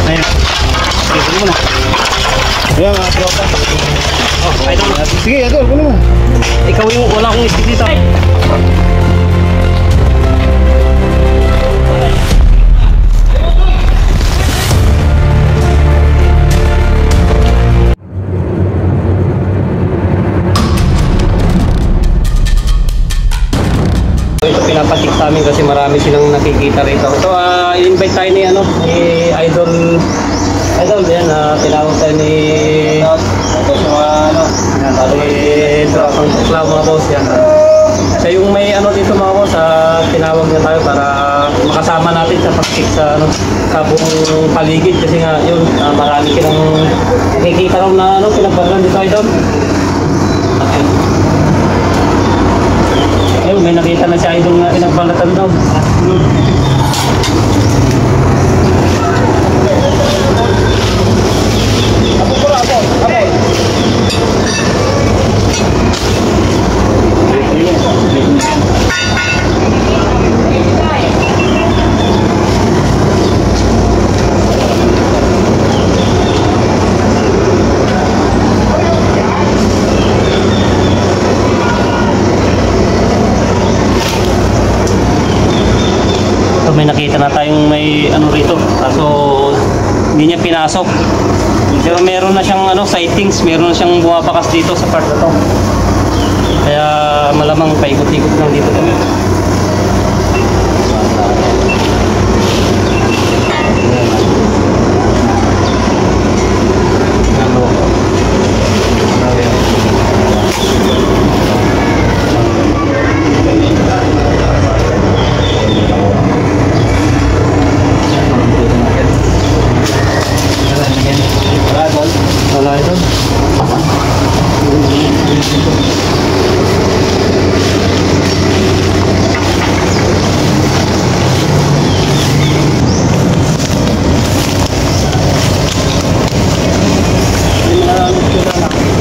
Ayun. Sige mo na. Ayan mga tropa. Oh, idol. Sige, idol, kunin mo. Ikaw yung wala akong stick dito. Ito pinapatik sa amin kasi marami silang nakikita rito. Ito, invite tayo ni Idol. Idol, yan, tinawag tayo ni Drakang Tuklaw mga boss. Yan. Siya yung may dito mga boss, tinawag niya tayo para makasama natin sa pag-check sa buong paligid kasi nga yun, marami silang nakikita rin na pinagbalan dito Idol. Ayun, may nakita na si Idol nga pinagbalatan daw. May nakita na tayong may rito kaso hindi niya pinasok pero meron na siyang sightings, meron na siyang bumabakas dito sa part na to kaya malamang paikot-ikot lang dito wala ito.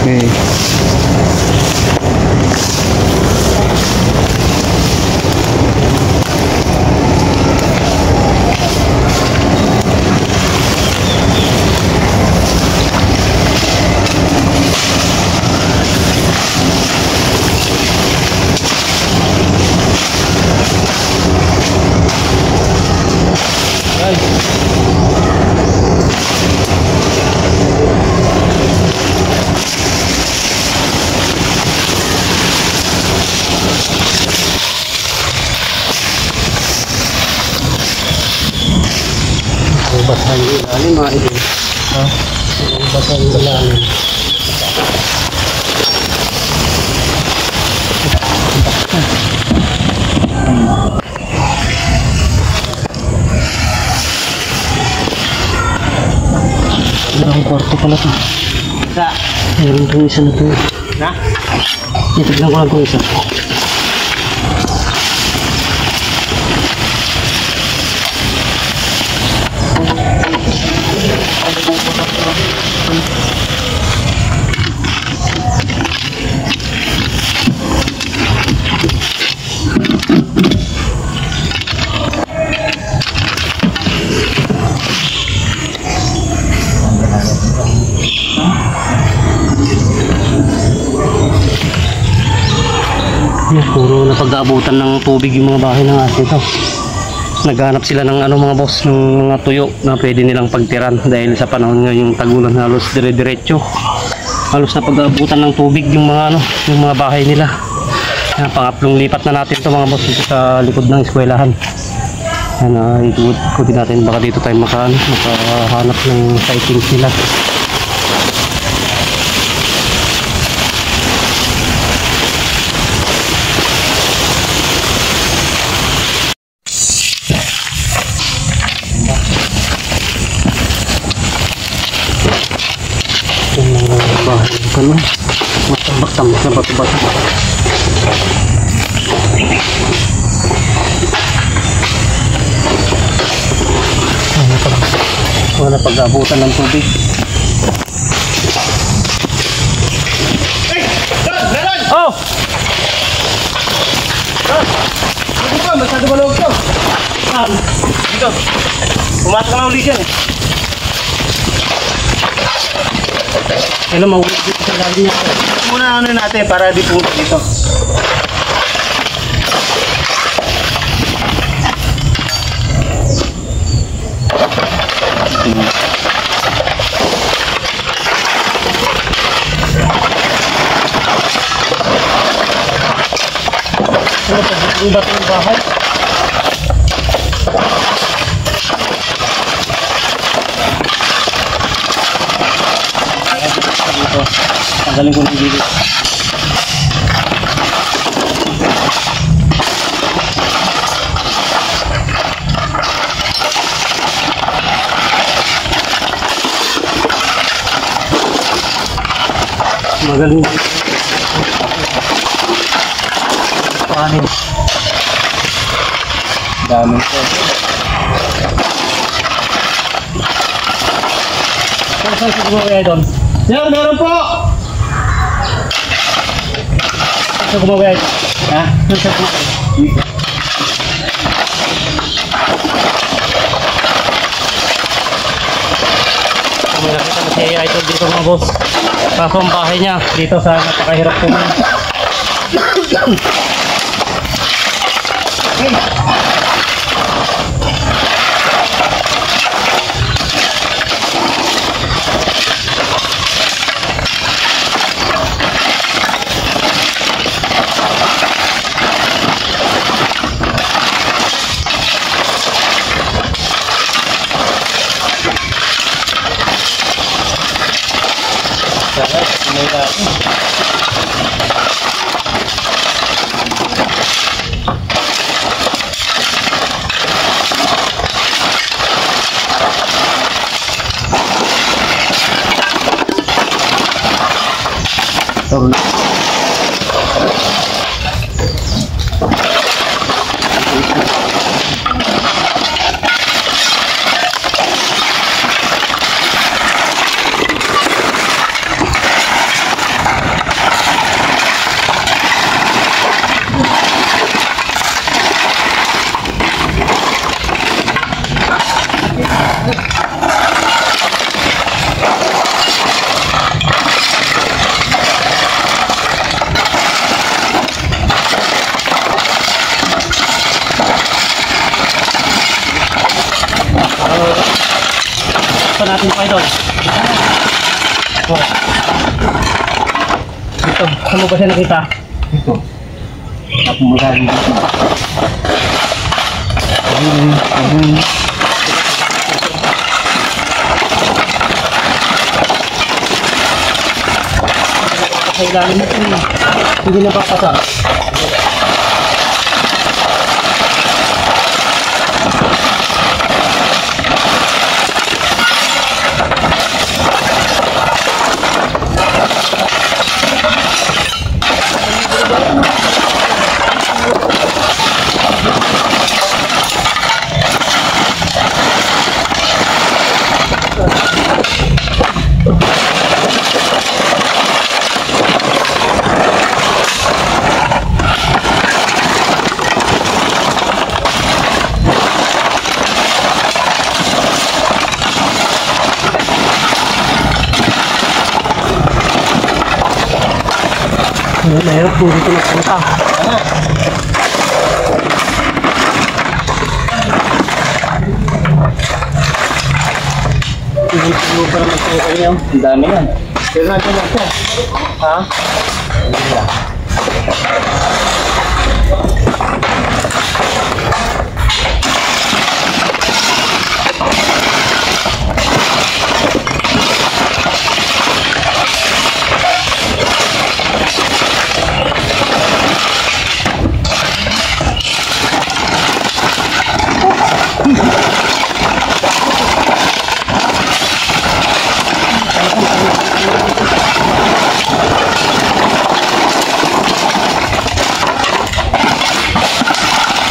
Okay. Basahin yung ilalim mga idol. Basahin yung ilalim. Ilang kwarto pala ito. Meron itong isa na ito. Itignan ko lang itong isa. Puro na pag-aabutan ng tubig yung mga bahay ng atin ito. Naghanap sila ng mga boss ng mga tuyo na pwede nilang pagtiran dahil sa panahon nga yung tagulan halos dire-diretso. Halos na pag-aabutan ng tubig yung mga bahay nila. Pangatlong lipat na natin ito mga boss dito sa likod ng eskwelahan. Ikutin natin baka dito tayo makahanap ng sightings nila. Matambak-tambak na bato-bato. Wala pag-abutan ng tubig. Oh! Dito ba? Masyado malawag to. Dito. Pumasok na ulit yan eh. Kailan mawulit dito sa lalim niya. Muna ano natin para di pumunta dito. Ang bato ng bahay. Dito. Tanggalin ko ng gilid. Magaling. Paano? Dami ko. Saan sa gumawa doon? Sir, meron po! Saan sa gumawa doon? Ha? Saan sa gumawa? May nakita na si Idol dito mga boss. Kaso ang bahay niya dito sa napakahirap kumain. Natin pa ito. Dito, saan mo ba siya nakita? Dito. Ako magaling dito. Sa ilalim mo ito. Hindi na papasa. Mahirap po dito nagpunta. Hindi pa naman tayo kanyo. Ang dami yan. Pero natin lang siya. Ha?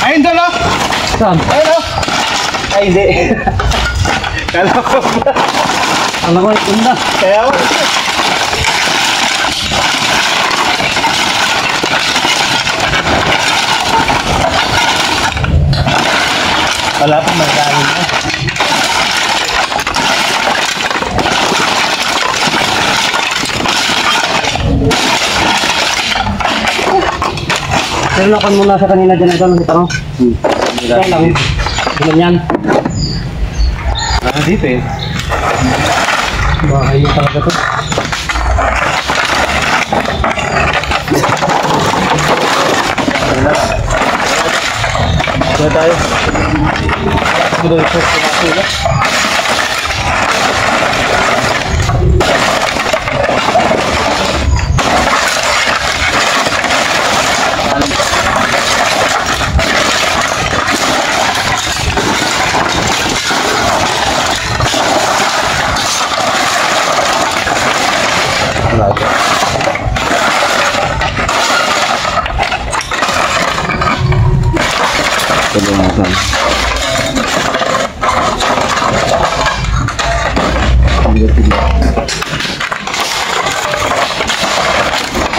Ayun doon oh! Saan? Ayun oh! Ay hindi. Kala ko ba? Alam ko yung tunda. Kaya ako. Wala pa magkain na. Pero nakon muna sa kanina dyan ito. Ito no? Kaya lang. Ganyan. Dito eh. Baka yun talaga to. Kaya tayo. Ito ito. Ito.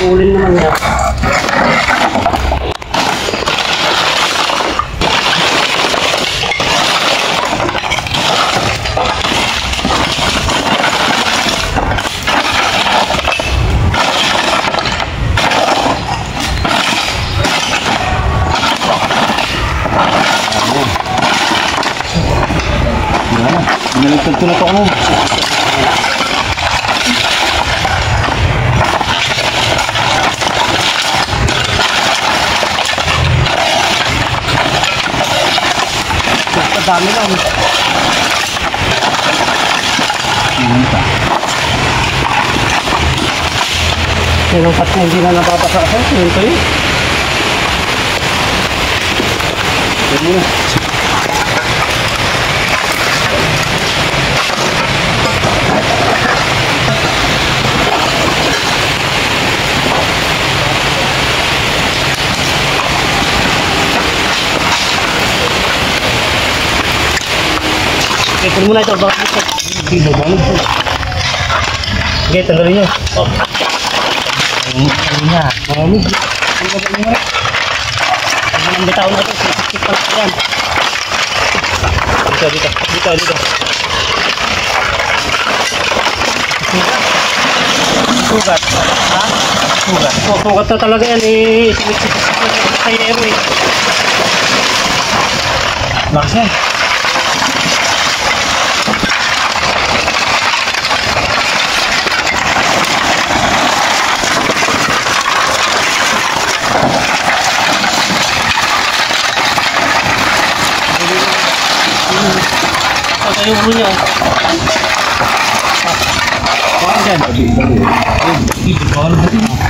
Ulin naman niya. Naligtad ko na ito ako. Dami lang. Pero pat na hindi na napapasa ako. Ito yun. Ito muna. Ito muna ito. Baka ito. Sige, tanggalin nyo. Ano niya? Malamig. Ang bitaw na ito. Sikip pa lang yan. Dito. Sugat. Ha? Sugat. Sugat na talaga yan eh. Sikip sa aero eh. Lakas yan. Yung ulo niya. Saan dyan?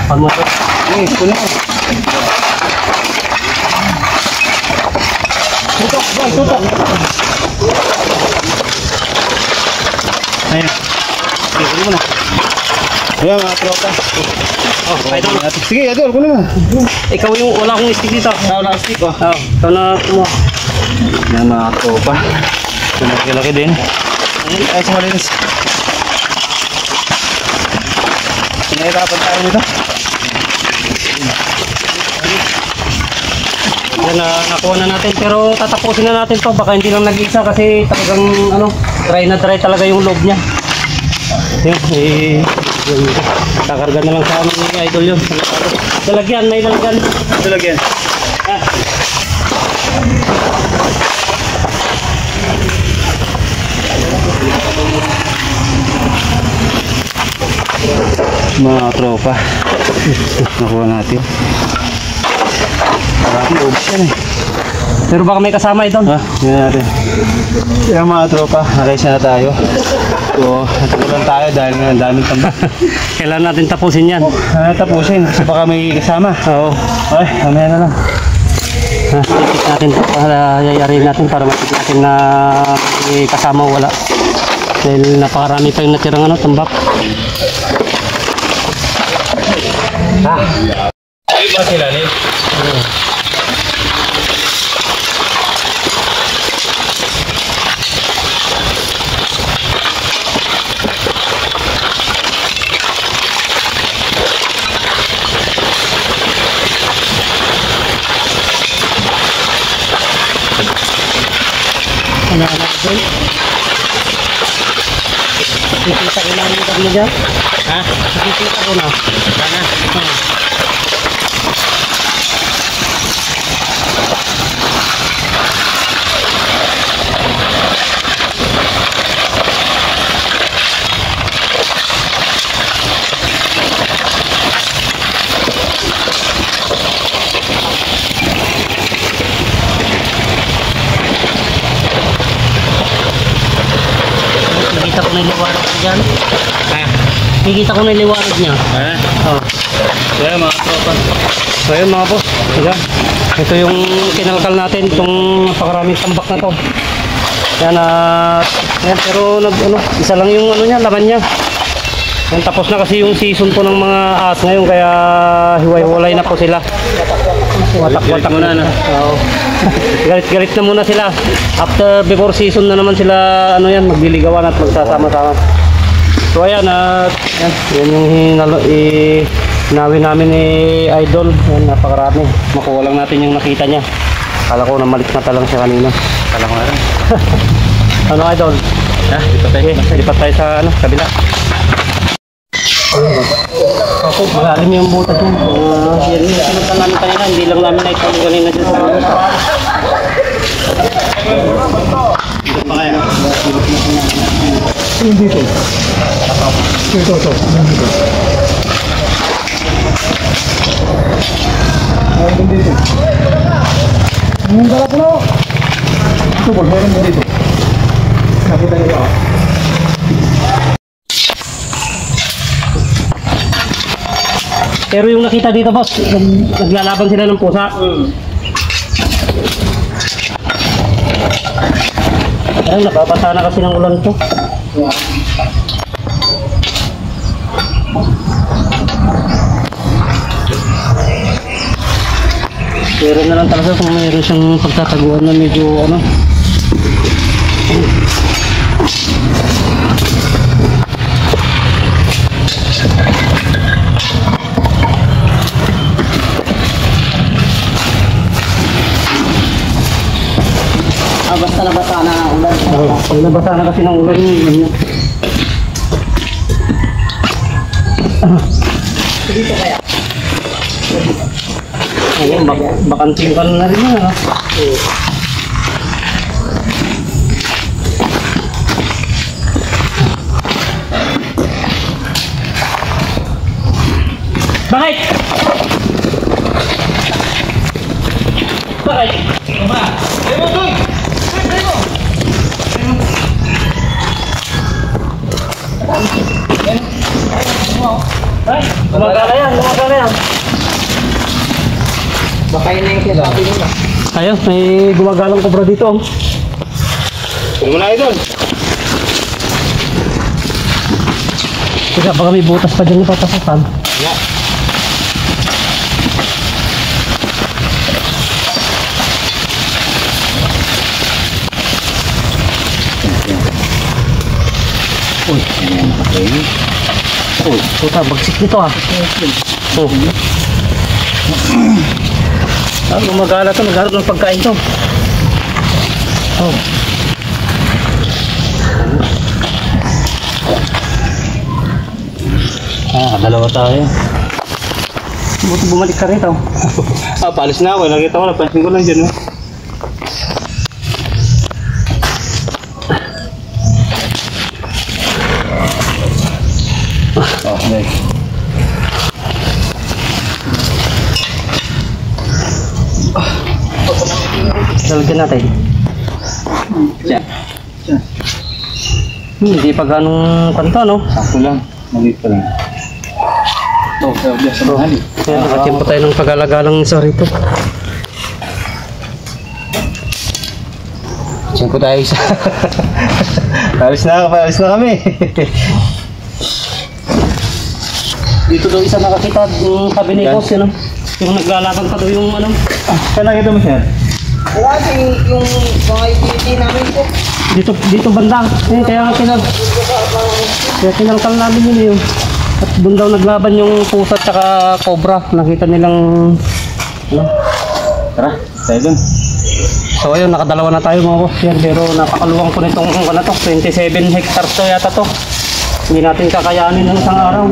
Pag mo ito. Kunin mo. Tutok. Ayan. Sige, kunin mo na. Ayan mga tropa. Ito. Sige, Idol, kunin mo. Ikaw yung wala akong stick dito. Wala stick oh. Ikaw na kumuha. Ayan mga tropa. Ito malaki din. Ay, sumalinis. Pinahirapan tayo nito. Yan na nakuha na natin pero tatapusin na natin to baka hindi lang nag-isa kasi talagang dry na dry talaga yung loob niya. Yun, kakarga na lang sa amin ni Idol yun. Lalagyan, may lalagyan. Lalagyan. Mga tropa. Nakuha natin. Maraming ubos yan eh. Pero baka may kasama Idol. Yan natin. Yan mga tropa. Nakayos na tayo. So, natutulan tayo dahil nga daming tambak. Kailangan natin tapusin yan. Tapusin kasi baka may kasama. Oo. Ay, mamaya na lang. Titik natin ito. Yayarin natin para matik natin na may kasama wala. Dahil napakarami pa yung natirang tambak. Ay, ba sila ni? Ano doon? Nakikita ko na ang lugar mo dyan. Ha? Nakikita ko na. Sana? Nakikita ko na yung liwanag niya dyan. Nakikita ko na yung liwanag niya. Oh. Kaya mga tropa. So yun mga boss. Ayan. Ito yung kinalkal natin. Itong napakaraming tambak na to. Yan yan, pero isa lang yung niya, laman niya. Yan, tapos na kasi yung season po ng mga ahas ngayon, kaya hiwa-hiwalay na po sila. Watak-watak muna na. Galit-galit na muna sila. Before season na naman sila magliligawan at magsasama-sama. So ayan, yan yung hinawi namin ni Idol. Yan, napakarami. Makuha lang natin yung nakita niya. Kala ko na malikmata lang siya kanina. Kala ko nga rin. Ano Idol? Lipat tayo sa kabila. Ako, malalim yung butas yun. Yan yung sinuntan namin kanina. Hindi lang namin naituli kanina dyan sa mga. Dito pa kaya? Dito. Ito. Dito. Dito. Ang galap na. Ito po, meron mo dito. Nakita niyo ba? Pero yung nakita dito boss, naglalaban sila ng pusa. Ayun, nababasa na kasi ng ulan to. Pero na lang talaga kung mayroon siyang pagtataguan na medyo Basta nabasa na ang ulan. pag nabasa na kasi ng ulan yun. Dito kaya? Ayun, bakanting ka na rin yan. Bakit? Bakit? Ay, gumagana yan. Baka yun na yung sinasabi nila. Ayun, may gumagalang kobra dito. Huwag mo na Idol. Teka, baka may butas pa dyan na papasakan. Yeah. Uy, uy, puta, bagsik nito ah. Oh. Gumagala to, nagharap ng pagkain to. Oh. Dalawa tayo. Buti bumalik ka rito. Paalis na ako. Nakita ko, napansin ko lang dyan. Okay. Lalagyan natin. Hindi pa ganong kanto, no? Sakto lang. Maliit pa lang. Sa mahali. Ayan, nakatimpo tayo ng pag-alagalang isa rito. Siyempre tayo isa. Paalis na kami. Dito daw isa nakakita yung sabi ni Boss, yun, yung naglalaban pa daw yung Saan nakita mo siya? Wala yung mga itiniti namin po. dito banda. Kaya kinalkal namin yun. At doon daw naglaban yung pusa at saka cobra. Nakita nilang Tara, tayo dun. So ayun, nakadalawa na tayo mga boss yan, pero napakaluwang po nitong ano to, 27 hectares to yata to. Hindi natin kakayanin ng isang araw.